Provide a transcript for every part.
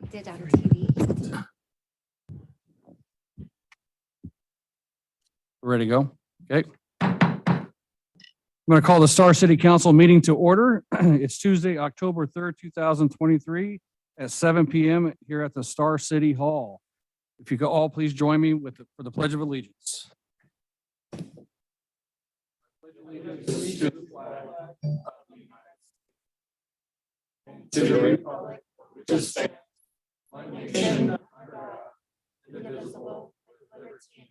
did on TV. Ready to go? Okay. I'm going to call the Star City Council meeting to order. It's Tuesday, October 3rd, 2023 at 7 p.m. here at the Star City Hall. If you could all please join me for the Pledge of Allegiance. To the republic which is one nation under God, indivisible, with liberty and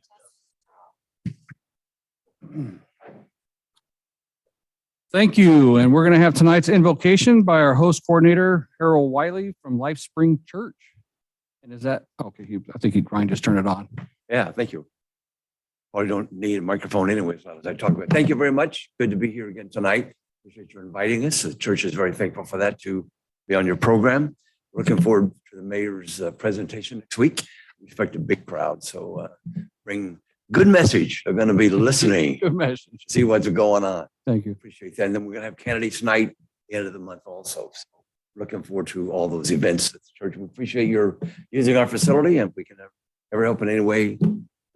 justice. Thank you. And we're going to have tonight's invocation by our host coordinator, Harold Wiley from Life Spring Church. And is that okay? I think Ryan just turned it on. Yeah, thank you. Probably don't need a microphone anyway, so as I talk about. Thank you very much. Good to be here again tonight. Appreciate you inviting us. The church is very thankful for that, to be on your program. Looking forward to the mayor's presentation next week. We expect a big crowd, so bring good message. They're going to be listening, Good message. see what's going on. Thank you. Appreciate that. And then we're going to have candidates night, the end of the month also. So looking forward to all those events at the church. We appreciate your using our facility, and if we can ever help in any way,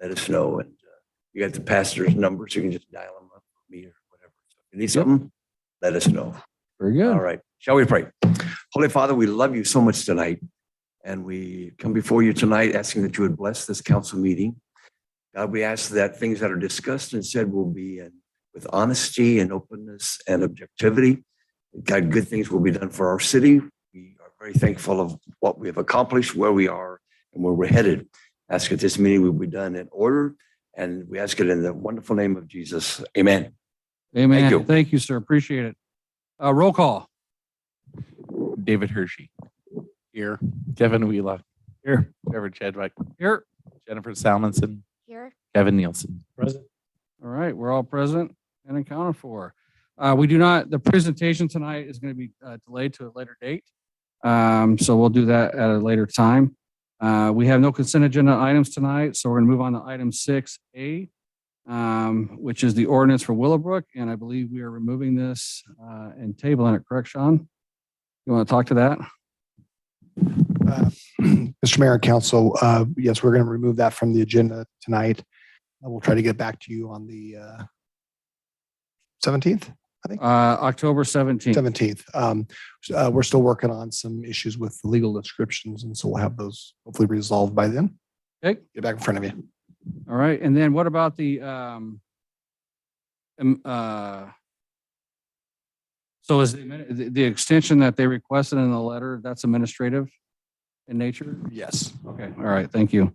let us know. And you got the pastor's number, so you can just dial them up, me or whatever. So if you need something, let us know. Very good. All right. Shall we pray? Holy Father, we love you so much tonight. And we come before you tonight asking that you would bless this council meeting. God, we ask that things that are discussed and said will be with honesty and openness and objectivity. God, good things will be done for our city. We are very thankful of what we have accomplished, where we are, and where we're headed. Ask that this meeting will be done in order. And we ask it in the wonderful name of Jesus. Amen. Amen. Thank you. Thank you, sir. Appreciate it. Roll call. David Hershey. Here. Kevin Wheelock. Here. Trevor Chadwick. Here. Jennifer Salmonson. Here. Kevin Nielsen. Present. All right. We're all present and accounted for. The presentation tonight is going to be delayed to a later date. So we'll do that at a later time. We have no consent agenda items tonight, so we're going to move on to item 6A, which is the ordinance for Willowbrook. And I believe we are removing this and tabling it, correct, Sean? You want to talk to that? Mr. Mayor and Council, yes, we're going to remove that from the agenda tonight. We'll try to get back to you on the 17th, I think. October 17th. 17th. We're still working on some issues with the legal descriptions, and so we'll have those hopefully resolved by then. Okay. Get back in front of you. All right. And then what about so is the extension that they requested in the letter, that's administrative in nature? Yes. Okay. All right. Thank you.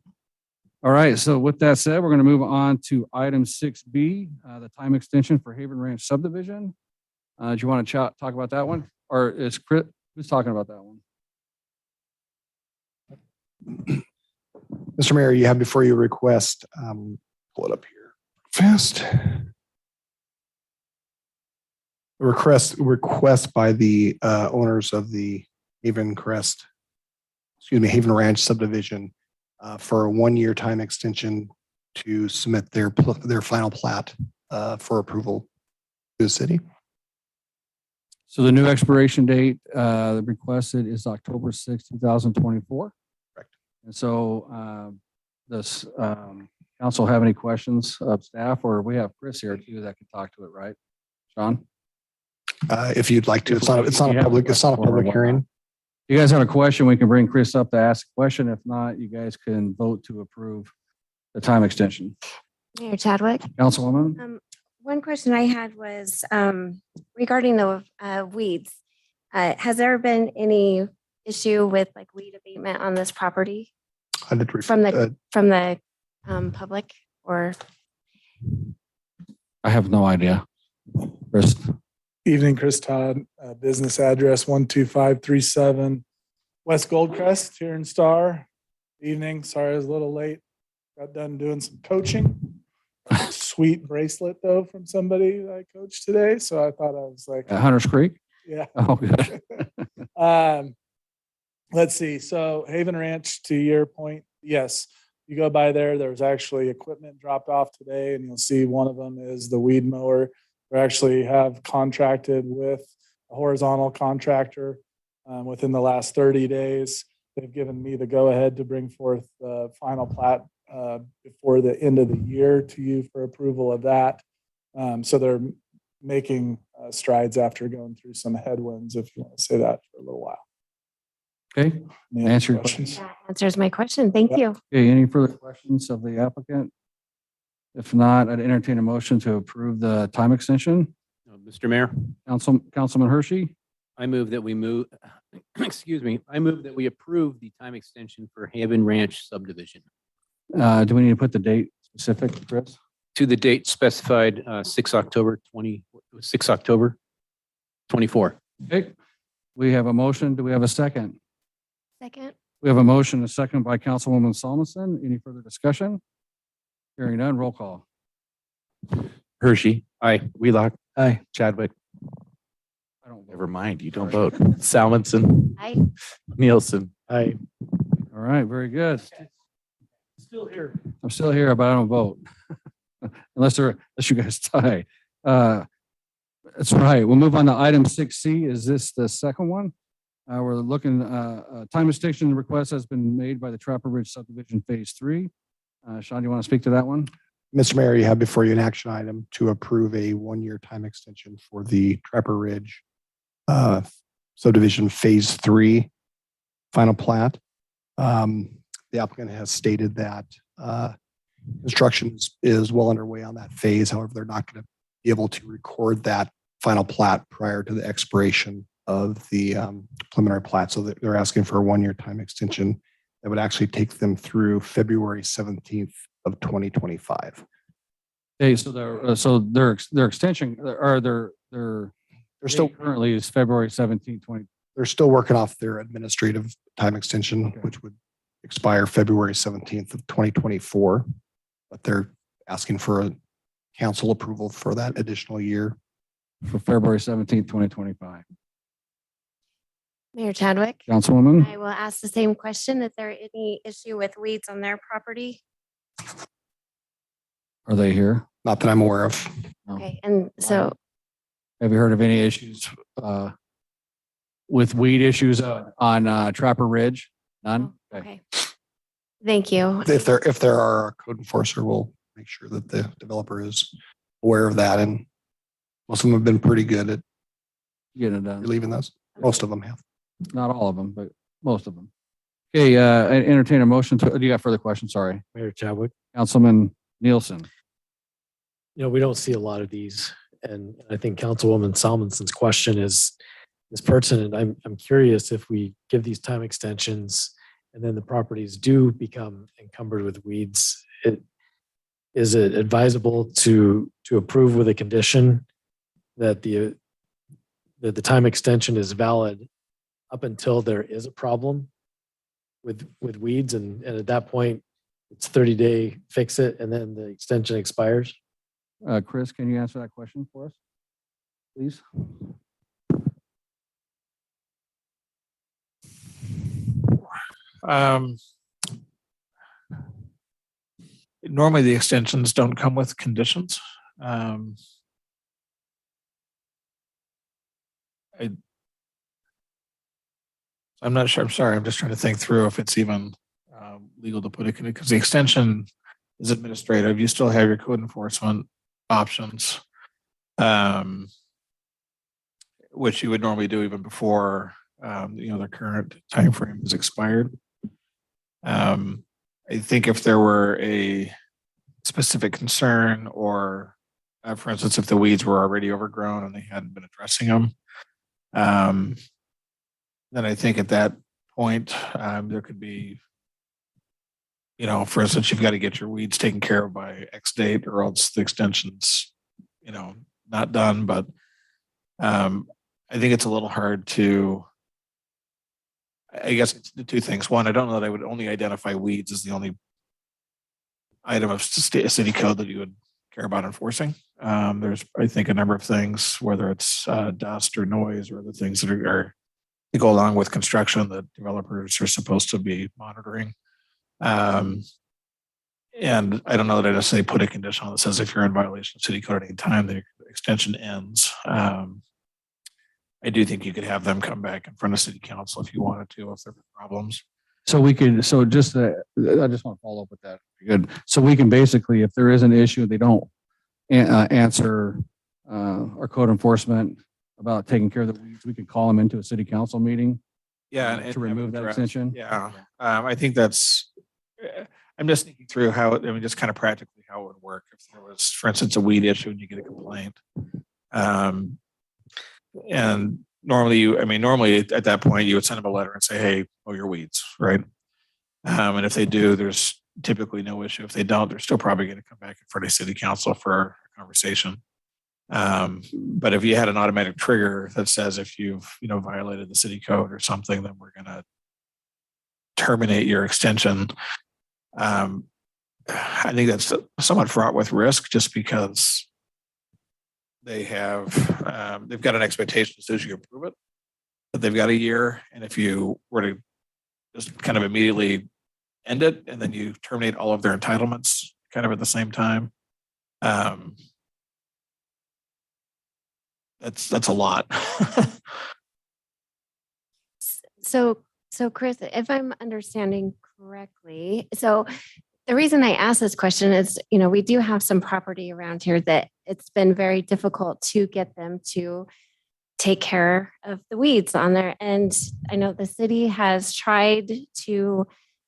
All right. So with that said, we're going to move on to item 6B, the time extension for Haven Ranch subdivision. Do you want to talk about that one? Or is Chris, who's talking about that one? Mr. Mayor, you have before you a request, pull it up here fast. A request by the owners of the Haven Ranch subdivision for a 1-year time extension to submit their final plat for approval to the city. So the new expiration date requested is October 6, 2024. Correct. And so does council have any questions of staff, or we have Chris here too that can talk to it, right? Sean? If you'd like to, it's not a public hearing. If you guys have a question, we can bring Chris up to ask a question. If not, you guys can vote to approve the time extension. Mayor Chadwick. Councilwoman? One question I had was regarding the weeds. Has there been any issue with like weed abatement on this property I did from the public or? I have no idea. Chris? Evening, Chris Todd, business address 12537 West Goldcrest here in Star. Evening, sorry I was a little late. Got done doing some coaching. Sweet bracelet though from somebody that I coached today. So I thought I was like, At Hunters Creek? yeah. Oh, good. Let's see. So Haven Ranch, to your point, yes, you go by there. There's actually equipment dropped off today, and you'll see one of them is the weed mower. We actually have contracted with a horizontal contractor within the last 30 days. They've given me the go-ahead to bring forth the final plat before the end of the year to you for approval of that. So they're making strides after going through some headwinds, if you want to say that, for a little while. Okay, Any Answer your questions? That answers my question. Thank Yep. you. okay, any further questions of the applicant? If not, I'd entertain a motion to approve the time extension. Mr. Mayor, Councilman Hershey, I move that we move, excuse me, I move that we approve the time extension for Haven Ranch subdivision do we need to put the date specific, Chris? to the date specified, 6 October 24. Okay, we have a motion. Do we have a second? Second. We have a motion, a second by Councilwoman Solomon. Any further discussion? Hearing none, roll call. Hershey. Aye. Wheelock. Aye. Chadwick. I don't Never mind, you don't Sorry. vote. Salmonson. Aye. Nielsen. Aye. All right, very good. Still here. I'm still here, but I don't vote. Unless you guys tie. That's right. We'll move on to item 6C. Is this the second one? We're looking, time extension request has been made by the Trapper Ridge subdivision phase 3. Sean, do you want to speak to that one? Mr. Mayor, you have before you an action item to approve a 1-year time extension for the Trapper Ridge subdivision phase 3 final plat. The applicant has stated that construction is well underway on that phase. However, they're not going to be able to record that final plat prior to the expiration of the preliminary plat. So they're asking for a 1-year time extension that would actually take them through February 17th of 2025. Okay, so their extension or their They're still currently is February 17, 20. they're still working off their administrative time extension, Okay. which would expire February 17th of 2024. But they're asking for a council approval for that additional year. For February 17, 2025. Mayor Chadwick. Councilwoman? I will ask the same question. Is there any issue with weeds on their property? Are they here? Not that I'm aware of. No. Okay, and so, Have you heard of any issues with weed issues on Trapper Ridge? None? oh, okay. Thank you. If there are, a code enforcer will make sure that the developer is aware of that. And most of them have been pretty good at Getting it done. relieving those. Most of them have. Not all of them, but most of them. Okay, I entertain a motion to, do you have further questions? Sorry. Mayor Chadwick, Councilman Nielsen. we don't see a lot of these. And I think Councilwoman Salmonson's question is pertinent. I'm curious if we give these time extensions and then the properties do become encumbered with weeds, is it advisable to approve with a condition that the time extension is valid up until there is a problem with weeds, and at that point, it's 30-day fix it, and then the extension expires? Chris, can you answer that question for us, please? Normally the extensions don't come with conditions. I'm not sure. I'm sorry. I'm just trying to think through if it's even legal to put it, because the extension is administrative. You still have your code enforcement options, which you would normally do even before the current time frame is expired. I think if there were a specific concern, or for instance, if the weeds were already overgrown and they hadn't been addressing them, then I think at that point there could be, for instance, you've got to get your weeds taken care of by X date, or else the extension's, not done. But I think it's a little hard to, I guess it's the two things. One, I don't know that I would only identify weeds as the only item of city code that you would care about enforcing. There's, I think, a number of things, whether it's dust or noise or other things that are to go along with construction that developers are supposed to be monitoring. And I don't know that I necessarily put a condition on that says if you're in violation of city code at any time, the extension ends. I do think you could have them come back in front of city council if you wanted to, if there were problems. So we could, so just, I just want to follow up with that. Good. So we can basically, if there is an issue, they don't answer our code enforcement about taking care of the weeds, we could call them into a city council meeting. Yeah. To have remove it that addressed. extension. Yeah. I think that's, I'm just thinking through how, just kind of practically how it would work. If there was, for instance, a weed issue and you get a complaint. And normally at that point, you would send them a letter and say, hey, mow your weeds, right? And if they do, there's typically no issue. If they don't, they're still probably going to come back in front of city council for a conversation. But if you had an automatic trigger that says if you've, violated the city code or something, then we're going to terminate your extension. I think that's somewhat fraught with risk just because they have, they've got an expectation as soon as you approve it, that they've got a year. And if you were to just kind of immediately end it and then you terminate all of their entitlements kind of at the same time, that's a lot. So Chris, if I'm understanding correctly, so the reason I asked this question is, we do have some property around here that it's been very difficult to get them to take care of the weeds on there. And I know the city has tried to,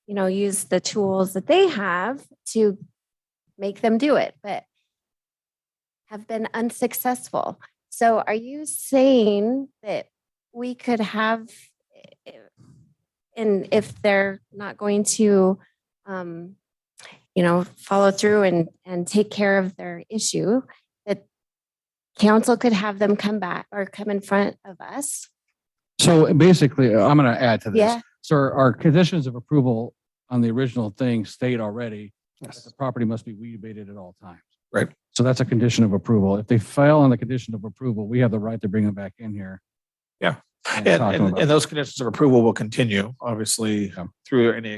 use the tools that they have to make them do it, but have been unsuccessful. So are you saying that we could have, and if they're not going to, follow through and take care of their issue, that council could have them come back or come in front of us? So basically, I'm going to add to this. Yeah. So our conditions of approval on the original thing state already that the property must be weed abated at all times. Right. So that's a condition of approval. If they fail on the condition of approval, we have the right to bring them back in here. Yeah. and talk to them And about it. those conditions of approval will continue, obviously, Yeah. through any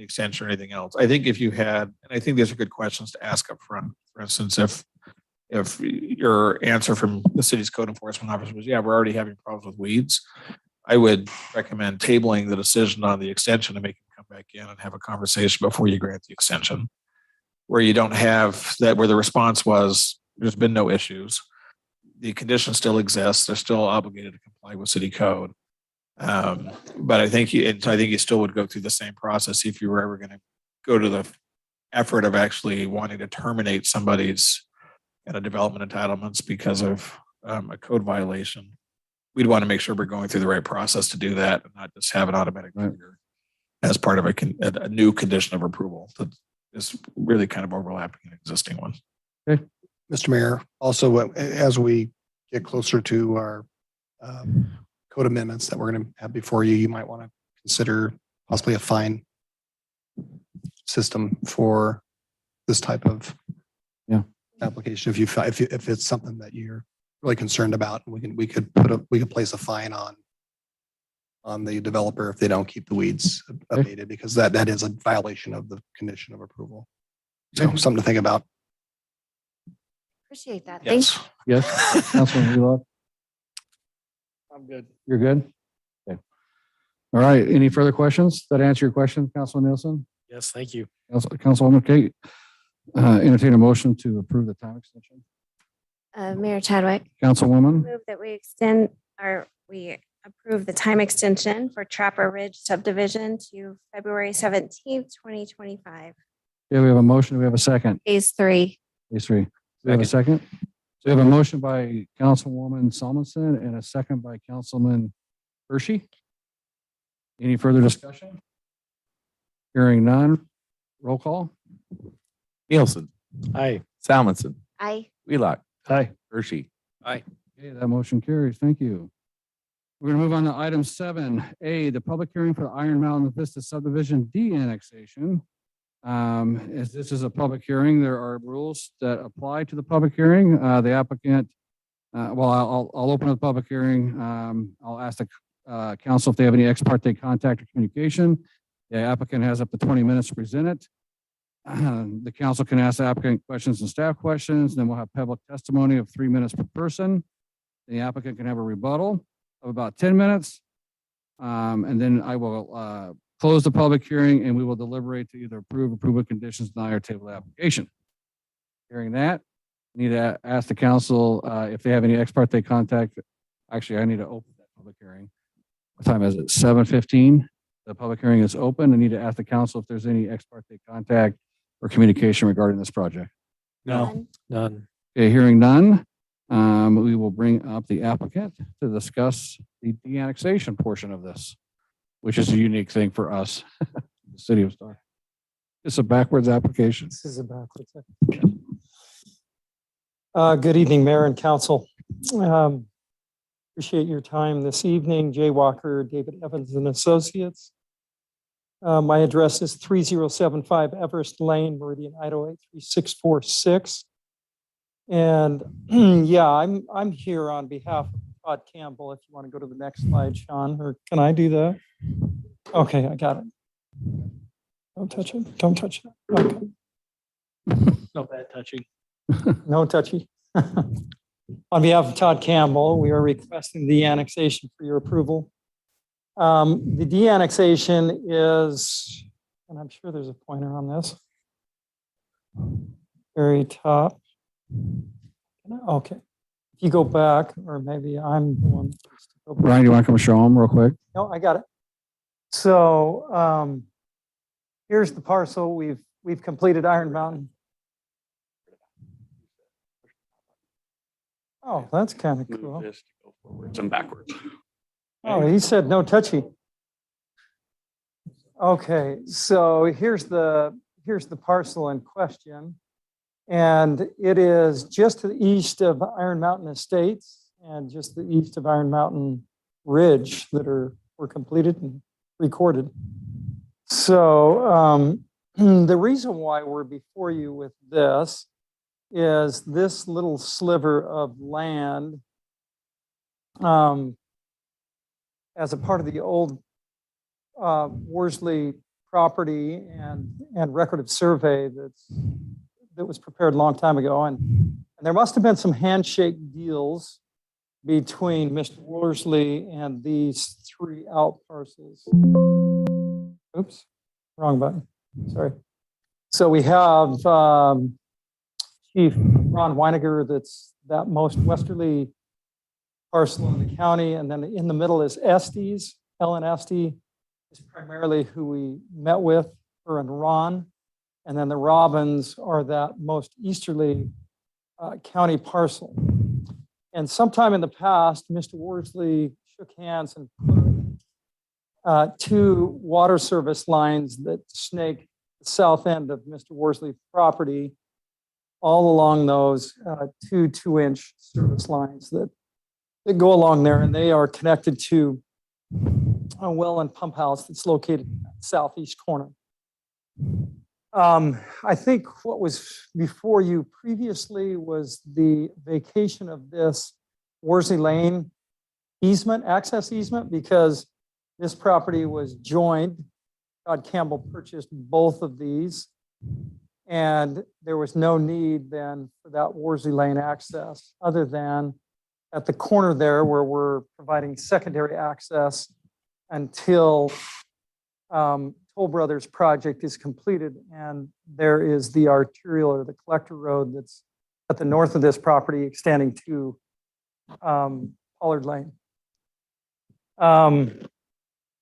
extension or anything else. I think if you had, and I think these are good questions to ask up front. For instance, if your answer from the city's code enforcement officer was, yeah, we're already having problems with weeds, I would recommend tabling the decision on the extension and make them come back in and have a conversation before you grant the extension. Where you don't have that, where the response was, there's been no issues. The condition still exists. They're still obligated to comply with city code. But I think you still would go through the same process if you were ever going to go to the effort of actually wanting to terminate somebody's development entitlements because of a code violation. We'd want to make sure we're going through the right process to do that and not just have an automatic trigger as part of a new condition of approval that is really kind of overlapping an existing one. Mr. Mayor, also, as we get closer to our code amendments that we're going to have before you, you might want to consider possibly a fine system for this type of application. If it's something that you're really concerned about, we could place a fine on the developer if they don't keep the weeds abated, because that is a violation of the condition of approval. So something to think about. Appreciate that. Yes. Yes, Councilman Wheelock, I'm good. you're good? Okay. All right. Any further questions that answer your question, Councilman Nielsen? Yes, thank you. Councilwoman Kate, entertain a motion to approve the time extension. Mayor Chadwick, Councilwoman, move that we approve the time extension for Trapper Ridge subdivision to February 17th, 2025. yeah, we have a motion. Do we have a second? Phase 3. Phase 3. Do we have a second? So we have a motion by Councilwoman Salmonson and a second by Councilman Hershey. Any further discussion? Hearing none. Roll call. Nielsen, Aye. Salmonson, Aye. Wheelock, Aye. Hershey. Okay, that motion carries. Thank you. We're going to move on to item 7A, the public hearing for the Iron Mountain Vista subdivision de-annexation. As this is a public hearing, there are rules that apply to the public hearing. The applicant, I'll open the public hearing. I'll ask the council if they have any ex parte contact or communication. The applicant has up to 20 minutes to present it. The council can ask the applicant questions and staff questions. Then we'll have public testimony of 3 minutes per person. The applicant can have a rebuttal of about 10 minutes. And then I will close the public hearing and we will deliberate to either approve with conditions, deny or table the application. Hearing that, need to ask the council if they have any ex parte contact. Actually, I need to open that public hearing. What time is it? 7:15. The public hearing is open. I need to ask the council if there's any ex parte contact or communication regarding this project. No, none. Okay, hearing none, we will bring up the applicant to discuss the de-annexation portion of this, which is a unique thing for us, the city of Star. It's a backwards application. This is a backwards. Good evening, Mayor and Council. Appreciate your time this evening. Jay Walker, David Evans and Associates. My address is 3075 Everest Lane, Meridian, Idaho 83646. And yeah, I'm here on behalf of Todd Campbell. If you want to go to the next slide, Sean, or can I do that? Okay, I got it. Don't touch it. Don't touch it. Okay. No bad touching. No touchy. On behalf of Todd Campbell, we are requesting the annexation for your approval. The de-annexation is, and I'm sure there's a pointer on this, very top. Okay. If you go back, or maybe I'm the one. that needs to go back. Ryan, you want to come show them real quick? No, I got it. So here's the parcel. We've completed Iron Mountain. Oh, that's kind of cool. This to go forwards and backwards. Oh, he said no touchy. Okay, so here's the parcel in question. And it is just to the east of Iron Mountain Estates and just the east of Iron Mountain Ridge that were completed and recorded. So the reason why we're before you with this is this little sliver of land as a part of the old Worsley property and record of survey that was prepared a long time ago. And there must have been some handshake deals between Mr. Worsley and these three out parcels. Oops, wrong button. Sorry. So we have Chief Ron Weiniger, that's that most westerly parcel in the county. And then in the middle is Estes. Ellen Estes is primarily who we met with, her and Ron. And then the Robins are that most easterly county parcel. And sometime in the past, Mr. Worsley shook hands and put two water service lines that snake the south end of Mr. Worsley's property all along those two 2-inch service lines that go along there, and they are connected to a well and pump house that's located in the southeast corner. I think what was before you previously was the vacation of this Worsley Lane easement, access easement, because this property was joined. Todd Campbell purchased both of these, and there was no need then for that Worsley Lane access other than at the corner there where we're providing secondary access until Toll Brothers project is completed, and there is the arterial or the collector road that's at the north of this property extending to Pollard Lane.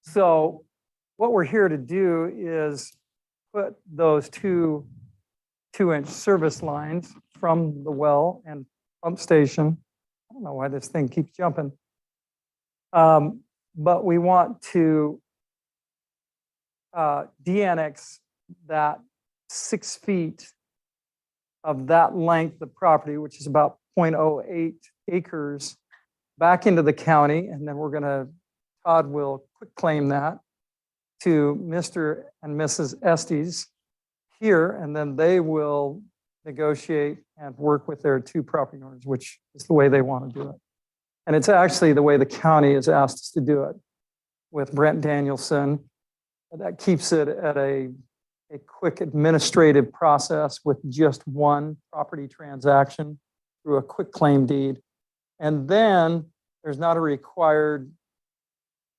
So what we're here to do is put those two 2-inch service lines from the well and pump station. I don't know why this thing keeps jumping. But we want to de-annex that 6 feet of that length of property, which is about 0.08 acres, back into the county. And then Todd will quick claim that to Mr. and Mrs. Estes here, and then they will negotiate and work with their two property owners, which is the way they want to do it. And it's actually the way the county has asked us to do it with Brent Danielson. That keeps it at a quick administrative process with just one property transaction through a quick claim deed. And then there's not a required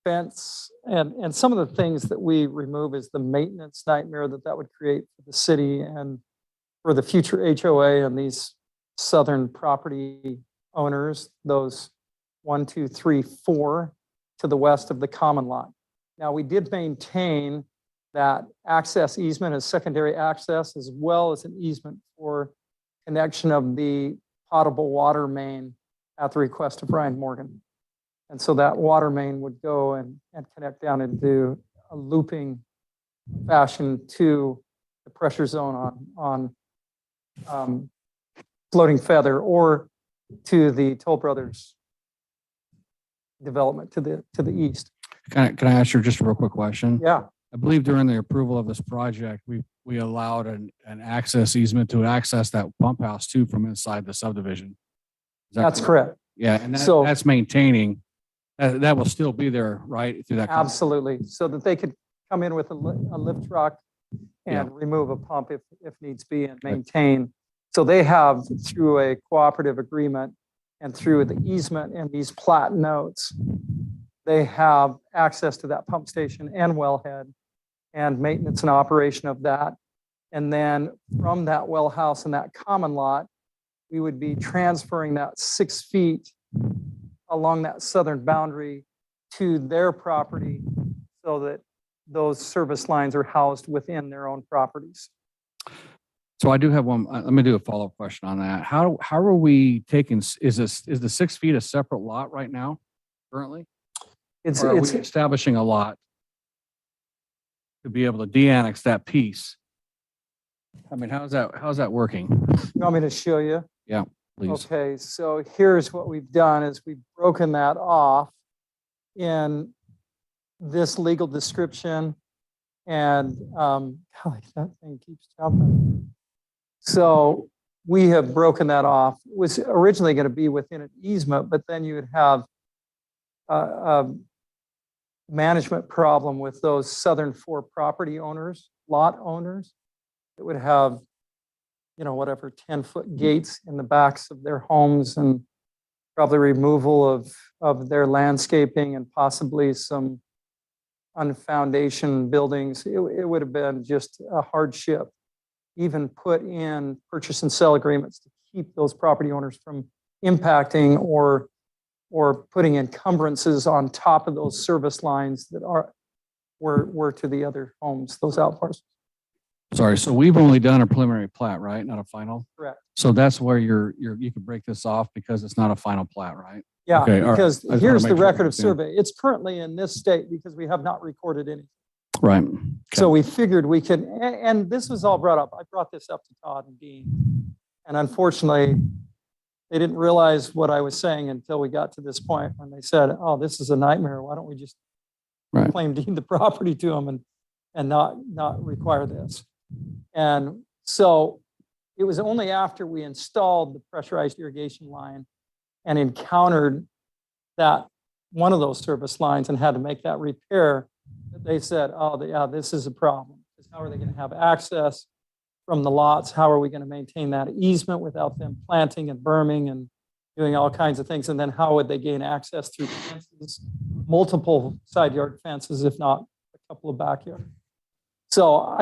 fence and some of the things that we remove is the maintenance nightmare that would create for the city and for the future HOA and these southern property owners, those 1, 2, 3, 4 to the west of the common lot. Now, we did maintain that access easement as secondary access, as well as an easement for connection of the potable water main at the request of Ryan Morgan. And so that water main would go and connect down into a looping fashion to the pressure zone on Floating Feather or to the Toll Brothers development to the east. Can I ask you just a real quick question? Yeah, I believe during the approval of this project, we allowed an access easement to access that pump house too from inside the subdivision. Is that that's correct. Yeah, and So- that's maintaining, that will still be there, right? Through that. Absolutely. So that they could come in with a lift truck Yeah. and remove a pump if needs be and maintain. So they have, through a cooperative agreement and through the easement and these plat notes, they have access to that pump station and wellhead and maintenance and operation of that. And then from that well house and that common lot, we would be transferring that 6 feet along that southern boundary to their property so that those service lines are housed within their own properties. So I do have one, let me do a follow-up question on that. How are we taking, is the 6 feet a separate lot right now currently? It's, Or are it's, we establishing a lot to be able to de-annex that piece? I mean, how's that working? you want me to show you? Please. Okay, so here's what we've done is we've broken that off in this legal description and, golly, that thing keeps jumping. So we have broken that off. It was originally going to be within an easement, but then you would have a management problem with those southern 4 property owners, lot owners that would have, whatever, 10-foot gates in the backs of their homes and probably removal of their landscaping and possibly some unfoundation buildings. It would have been just a hardship. Even put in purchase and sell agreements to keep those property owners from impacting or putting encumbrances on top of those service lines that were to the other homes, those out parcels. Sorry, so we've only done a preliminary plat, right? Not a final? Correct. So that's where you can break this off because it's not a final plat, right? Yeah, Okay, all right. because I just wanna here's the make sure I record of understand. survey. It's currently in this state because we have not recorded any. Right. So we figured we could, and this was all brought up. I brought this up to Todd and Dean. And unfortunately, they didn't realize what I was saying until we got to this point when they said, oh, this is a nightmare. Why don't we just Right. claim deed the property to them and not require this? And so it was only after we installed the pressurized irrigation line and encountered that one of those service lines and had to make that repair that they said, oh, yeah, this is a problem. How are they going to have access from the lots? How are we going to maintain that easement without them planting and berming and doing all kinds of things? And then how would they gain access through fences, multiple side yard fences, if not a couple of backyard? So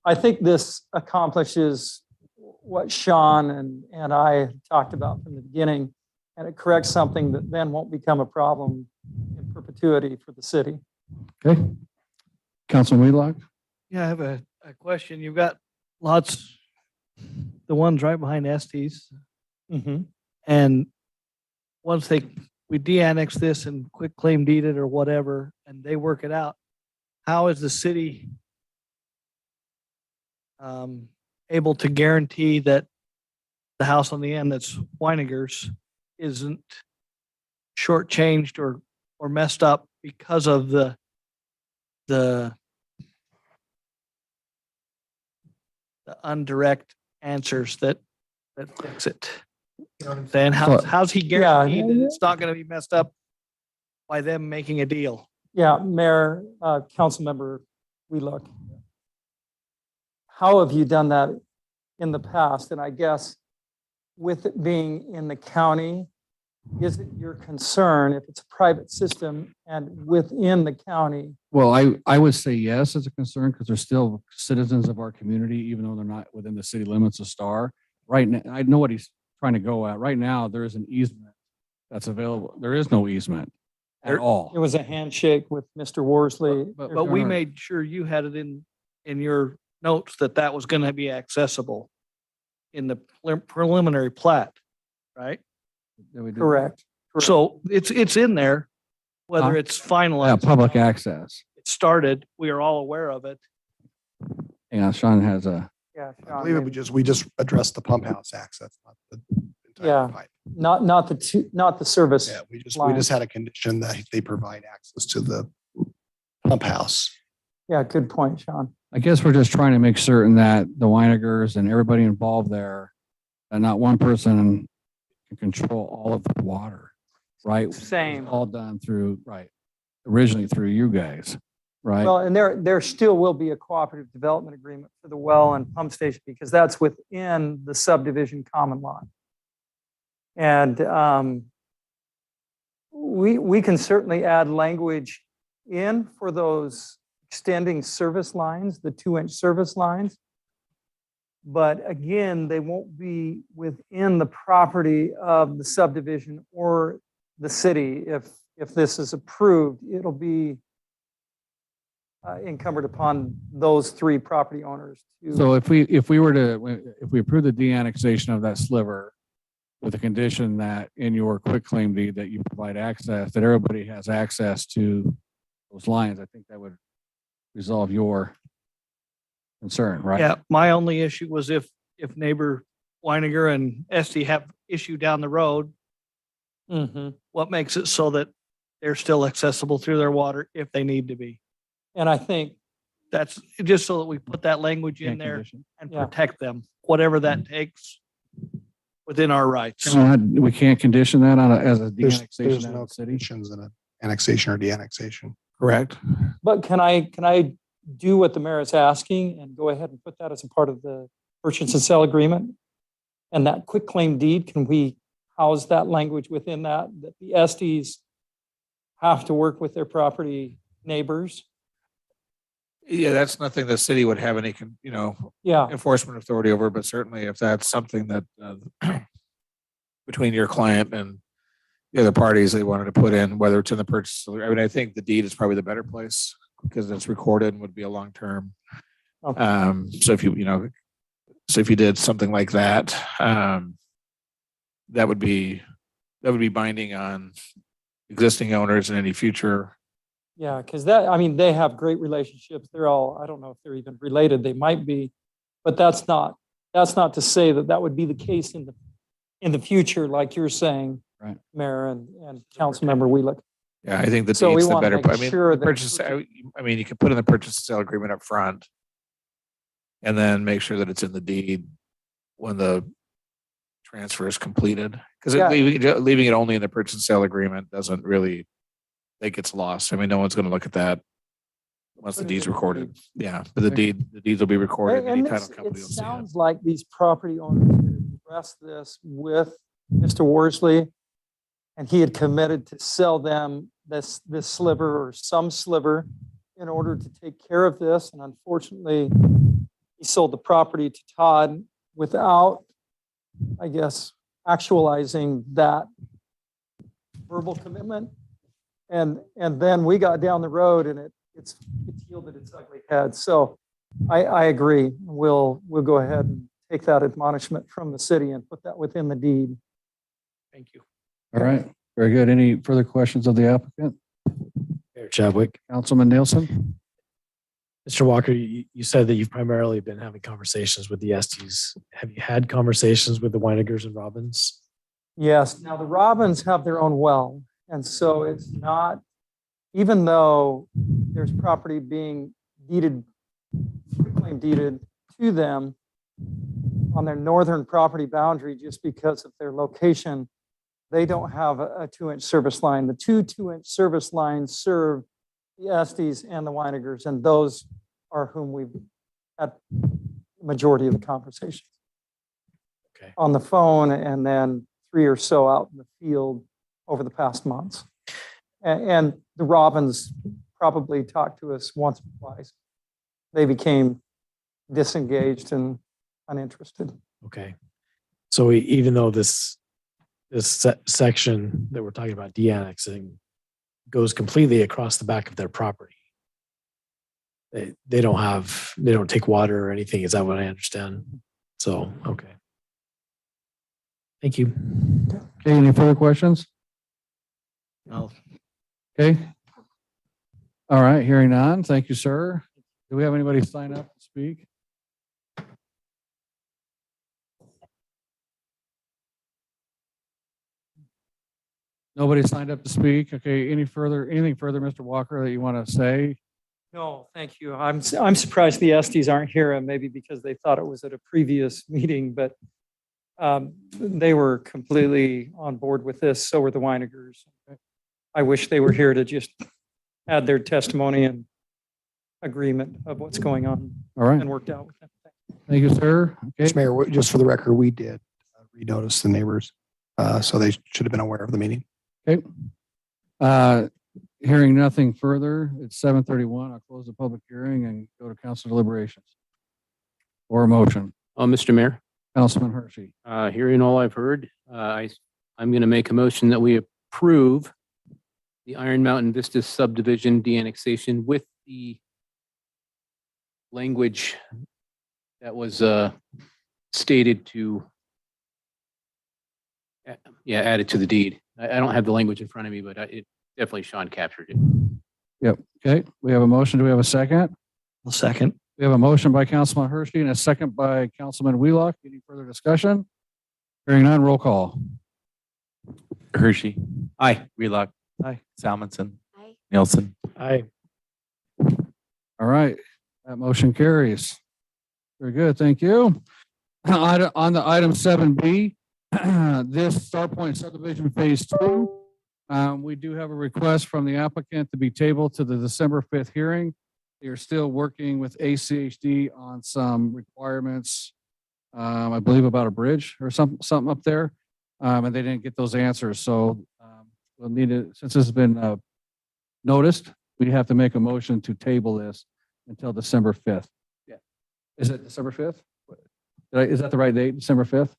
I think this accomplishes what Sean and I talked about from the beginning, and it corrects something that then won't become a problem in perpetuity for the city. Okay. Councilman Wheelock? Yeah, I have a question. You've got lots, the ones right behind Estes, and once we de-annex this and quick claim deed it or whatever, and they work it out, how is the city able to guarantee that the house on the end that's Weiniger's isn't shortchanged or messed up because of the indirect answers that fix it? You know what I'm saying? How's he guaranteed that it's not going to be messed up by them making a deal? Yeah, Mayor, Councilmember Wheelock. How have you done that in the past? And I guess with it being in the county is it your concern if it's a private system and within the county? Well, I would say yes, it's a concern because they're still citizens of our community, even though they're not within the city limits of Star. Right now, I know what he's trying to go at. Right now, there is an easement that's available. There is no easement at There- all. It was a handshake with Mr. Worsley. But we made sure you had it in your notes that that was going to be accessible in the preliminary plat, right? that we do. Correct. So it's in there, whether Huh? it's Yeah, finalized. public access. It started, we are all aware of it. Hang on, Sean has a, Yeah, I Sean, believe maybe- we just addressed the pump house access, not the entire Yeah. pipe. not the service. Yeah, we just lines. had a condition that they provide access to the pump house. Yeah, good point, Sean. I guess we're just trying to make certain that the Weinigers and everybody involved there, that not one person can control all of the water, right? Same. All done through, right, originally through you guys, right? Well, and there still will be a cooperative development agreement for the well and pump station because that's within the subdivision common lot. And we can certainly add language in for those extending service lines, the 2-inch service lines. But again, they won't be within the property of the subdivision or the city. If this is approved, it'll be incumbent upon those 3 property owners to. So if we were to, if we approve the de-annexation of that sliver with the condition that in your quitclaim deed that you provide access, that everybody has access to those lines, I think that would resolve your concern, right? Yeah, my only issue was if neighbor Weininger and Esty have issue down the road, Mhm. what makes it so that they're still accessible through their water if they need to be? And I think, That's just so that we put that language in Can't there condition. and Yeah. protect them, whatever that takes within our rights. We can't condition that on as a There's de-annexation out no of the city? conditions in an annexation or de-annexation. Correct. but can I do what the mayor is asking and go ahead and put that as a part of the purchase and sale agreement? And that quitclaim deed, can we house that language within that the Estes have to work with their property neighbors? Yeah, that's nothing the city would have any, Yeah, enforcement authority over, but certainly if that's something that between your client and the other parties they wanted to put in, whether it's in the purchase, I think the deed is probably the better place because it's recorded and would be a long-term. Okay. So if you did something like that, that would be binding on existing owners and any future. yeah, because they have great relationships. They're all, I don't know if they're even related, they might be, but that's not to say that would be the case in the future, like you're saying, Right. Mayor and Councilmember Wheelock. Yeah, I think the So we deed's the wanna better. make sure that- Purchase. You can put in the purchase and sale agreement up front, and then make sure that it's in the deed when the transfer is completed. Because Yeah. leaving it only in the purchase and sale agreement doesn't really, that gets lost. I mean, no one's going to look at that once the Put it deed's in the recorded. Yeah, but the deeds will be recorded. Any And title it company will see it. sounds like these property owners addressed this with Mr. Worsley, and he had committed to sell them this sliver or some sliver in order to take care of this. And unfortunately, he sold the property to Todd without, I guess, actualizing that verbal commitment. And then we got down the road and it's yielded its ugly head. So I agree. We'll go ahead and take that admonishment from the city and put that within the deed. Thank you. All right, very good. Any further questions of the applicant? Mayor Chadwick, Councilman Nielsen? Mr. Walker, you said that you've primarily been having conversations with the Estes. Have you had conversations with the Weinigers and Robbins? Yes, now the Robins have their own well, and so it's not, even though there's property being deeded, quitclaim deeded to them on their northern property boundary, just because of their location, they don't have a 2-inch service line. The 2-inch service lines serve the Estes and the Weinigers, and those are whom we've had the majority of the conversations. Okay. On the phone, and then 3 or so out in the field over the past months. And the Robins probably talked to us once or twice. They became disengaged and uninterested. Okay. So even though this section that we're talking about de-annexing goes completely across the back of their property, they don't take water or anything. Is that what I understand? So, okay. Thank you. Okay, any further questions? No. Okay. All right, hearing none. Thank you, sir. Do we have anybody sign up to speak? Nobody signed up to speak. Okay, anything further, Mr. Walker, that you want to say? No, thank you. I'm surprised the Estes aren't here, and maybe because they thought it was at a previous meeting, but they were completely on board with this. So were the Weinigers. I wish they were here to just add their testimony and agreement of what's going on All right, and worked out with them. thank you, sir. Okay, Mr. Mayor, just for the record, we did renotice the neighbors. So they should have been aware of the meeting. okay. Hearing nothing further, it's 7:31. I'll close the public hearing and go to council deliberations. Or a motion. Mr. Mayor, Councilman Hershey. hearing all I've heard, I'm going to make a motion that we approve the Iron Mountain Vistas subdivision de-annexation with the language that was stated to, added to the deed. I don't have the language in front of me, but it definitely Sean captured it. Yep. Okay, we have a motion. Do we have a second? I'll second. We have a motion by Councilman Hershey and a second by Councilman Wheelock. Any further discussion? Hearing none, roll call. Hershey. Aye. Wheelock. Aye. Salmonson. Aye. Nielsen. Aye. All right, that motion carries. Very good, thank you. On the item 7B, this Star Point subdivision phase 2, we do have a request from the applicant to be tabled to the December 5th hearing. They're still working with ACHD on some requirements, I believe about a bridge or something up there, and they didn't get those answers. So we'll need to, since this has been noticed, we have to make a motion to table this until December 5th. Yeah. Is it December 5th? Is that the right date? December 5th?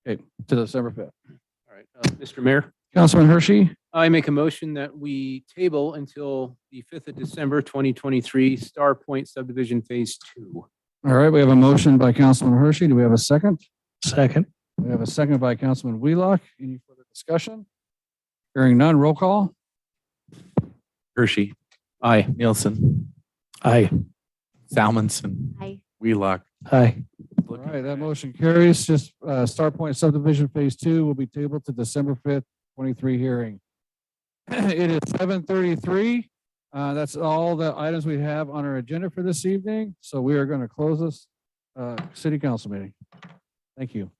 Okay, to December 5th. All right, Mr. Mayor, Councilman Hershey, I make a motion that we table until the 5th of December, 2023, Star Point subdivision phase 2. all right, we have a motion by Councilman Hershey. Do we have a second? Second. We have a second by Councilman Wheelock. Any further discussion? Hearing none, roll call. Hershey. Aye. Nielsen. Aye. Salmonson. Aye. Wheelock. Aye. All right, that motion carries. Just Star Point subdivision phase 2 will be tabled to December 5th, 23 hearing. It is 7:33. That's all the items we have on our agenda for this evening. So we are going to close this city council meeting. Thank you.